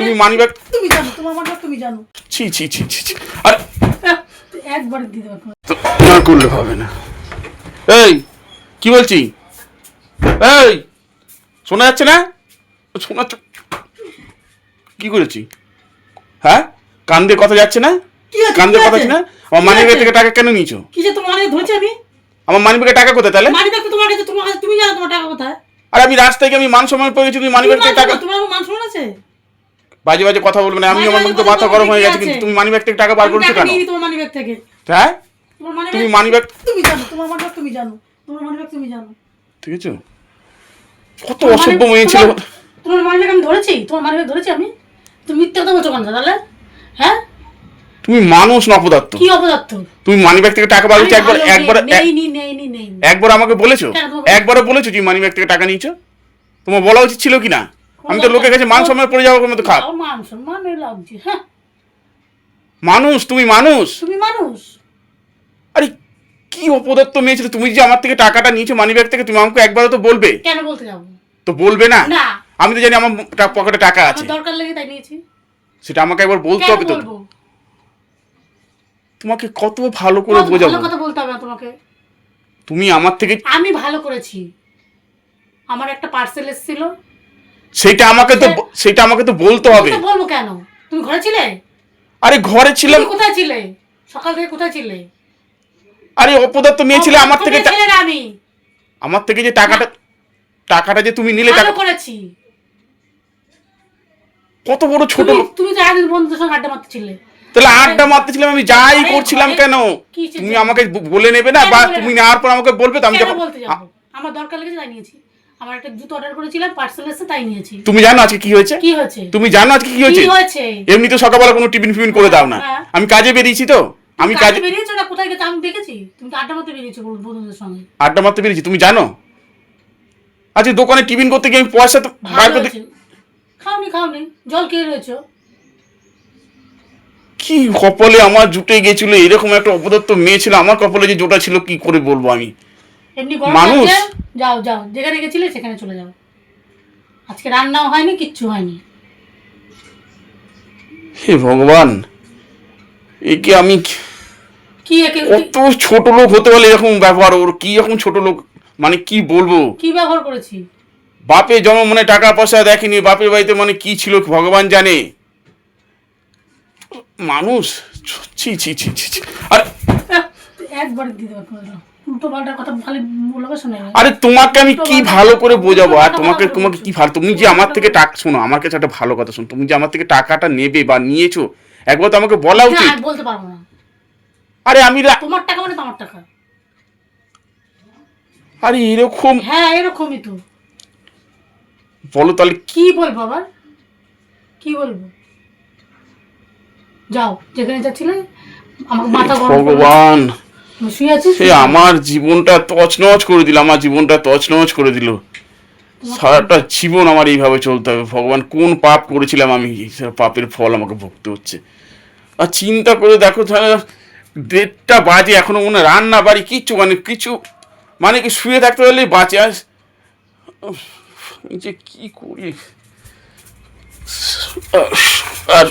তুমি money bag তুমি জানো, তোমার মানি ব্যাগ তুমি জানো। ছি ছি ছি ছি ছি। আরে একবার দিয়ে দেবো। না করলে হবে না। এই কি বলছি? এই শোনা যাচ্ছে না? শোনা কি করেছি? হ্যাঁ, কান দিয়ে কথা যাচ্ছে না? কান দিয়ে কথা যাচ্ছে না? আমার মানি ব্যাগ থেকে টাকা কেন নিয়েছো? কি যে তোমার মানি ধরেছি আমি? আমার মানি ব্যাগে টাকা কোথায় তাহলে? মানি ব্যাগ তো তোমার কাছে, তুমি জানো তোমার টাকা কোথায়। আরে আমি রাস্তায় গিয়ে আমি মান সম্মান পেয়ে গেছি, তুমি মানি ব্যাগ থেকে টাকা। তোমার মান সম্মান আছে? বাজে বাজে কথা বলবে না। আমি আমার মুখ তো মাথা গরম হয়ে গেছে, কিন্তু তুমি মানি ব্যাগ থেকে টাকা বার করেছো কেন? তোমার মানি ব্যাগ থেকে। হ্যাঁ, তুমি মানি ব্যাগ তুমি জানো, তোমার মানি ব্যাগ তুমি জানো, তোমার মানি ব্যাগ তুমি জানো। ঠিক আছে, কত অসভ্য মেয়ে ছিল। তোমার মানি ব্যাগ আমি ধরেছি, তোমার মানি ব্যাগ ধরেছি আমি। তুমি মিথ্যা কথা বলছো কেন তাহলে? হ্যাঁ, তুমি মানুষ না অপদার্থ? কি অপদার্থ? তুমি মানি ব্যাগ থেকে টাকা বার করেছো একবার নেই। একবার আমাকে বলেছো? একবারও বলেছো যে মানি ব্যাগ থেকে টাকা নিয়েছো? তোমার বলা উচিত ছিল কি না? আমি তো লোকের কাছে মান সম্মান পড়ে যাবো মতো খারাপ। মান সম্মান লাগছে। হ্যাঁ, মানুষ, তুমি মানুষ। তুমি মানুষ। আরে কি অপদার্থ মেয়ে ছিল তুমি। যে আমার থেকে টাকাটা নিয়েছো মানি ব্যাগ থেকে, তুমি আমাকে একবারও তো বলবে। কেন বলতে যাবো? তো বলবে না? না, আমি তো জানি আমার পকেটে টাকা আছে, দরকার লেগে তাই নিয়েছি। সেটা আমাকে একবার বলতে হবে তো। তোমাকে কত ভালো করে বোঝাবো? ভালো কথা বলতে হবে না তোমাকে। তুমি আমার থেকে, আমি ভালো করেছি। আমার একটা পার্সেল এসেছিল, সেটা আমাকে তো বলতে হবে। বলবো কেন? তুমি ঘরে ছিলে? আরে ঘরে ছিলাম। কোথায় ছিলে? সকাল থেকে কোথায় ছিলে? আরে অপদার্থ মেয়ে ছিলে। আমার থেকে আমি আমার থেকে যে টাকাটা যে তুমি নিলে, ভালো করেছি। কত বড় ছোট লোক। তুমি তো একদিন বন্ধুদের সঙ্গে আড্ডা মারতেছিলে। তাহলে আড্ডা মারতেছিলাম, আমি যাই করছিলাম কেন? তুমি আমাকে বলে নেবে না? বা তুমি নেওয়ার পর আমাকে বলবে তো? আমি যখন বলতে যাবো, আমার দরকার লেগেছে তাই নিয়েছি। আমার একটা জুতো অর্ডার করেছিলাম, পার্সেল এসেছে তাই নিয়েছি। তুমি জানো আজকে কি হয়েছে? কি হয়েছে? তুমি জানো আজকে কি হয়েছে? এমনি তো সকালবেলা কোনো টিফিন ফিফিন করে দাও না। আমি কাজে বেরিয়েছি তো। আমি কাজে বেরিয়েছো না? কোথায় গেছো আমি দেখেছি। তুমি তো আড্ডা মারতে বেরিয়েছো বন্ধুদের সঙ্গে। আড্ডা মারতে বেরিয়েছি, তুমি জানো? আজকে দোকানে টিফিন করতে গিয়ে আমি পয়সা তো বার করতে। খাওনি, জল খেয়ে রয়েছো। কি কপালে আমার জুটে গেছিল, এরকম একটা অপদার্থ মেয়ে ছিল আমার কপালে যে জোটা ছিল, কি করে বলবো আমি? এমনি মানুষ। যাও যেখানে গেছিলে সেখানে চলে যাও। আজকে রান্নাও হয়নি, কিচ্ছু হয়নি। হে ভগবান, একে আমি কি একে কত ছোট লোক হতে পারলে এরকম ব্যবহার ওর? কি রকম ছোট লোক, মানে কি বলবো? কি ব্যবহার করেছি? বাপে জন্ম মানে টাকা পয়সা দেখেনি, বাপের বাড়িতে মানে কি ছিল ভগবান জানে। মানুষ ছি ছি ছি ছি। আরে একবার দিয়ে দেবো। উল্টো পাল্টা কথা খালি বলবে শোনে। আরে তোমাকে আমি কি ভালো করে বোঝাবো? আর তোমাকে কি ভালো, তুমি যে আমার থেকে টাকা, শোনো আমার কাছে একটা ভালো কথা শোনো, তুমি যে আমার থেকে টাকাটা নেবে বা নিয়েছো, একবার তো আমাকে বলা উচিত। বলতে পারবো না। আরে আমি তোমার টাকা মানে তোমার টাকা। আরে এরকম? হ্যাঁ, এরকমই তো। বলো তাহলে কি বলবো আবার? কি বলবো? যাও যেখানে যাচ্ছিলে। আমার মাথা গরম। ভগবান, শুয়ে আছিস? সে আমার জীবনটা তছনছ করে দিল, আমার জীবনটা তছনছ করে দিল। সারাটা জীবন আমার এইভাবে চলতে হবে। ভগবান, কোন পাপ করেছিলাম আমি, পাপের ফল আমাকে ভুগতে হচ্ছে। আর চিন্তা করে দেখো, 1:30 বাজে এখনো মনে রান্না বাড়ি কিচ্ছু মানে কি শুয়ে থাকতে পারলে বাঁচে। যে কি করি আর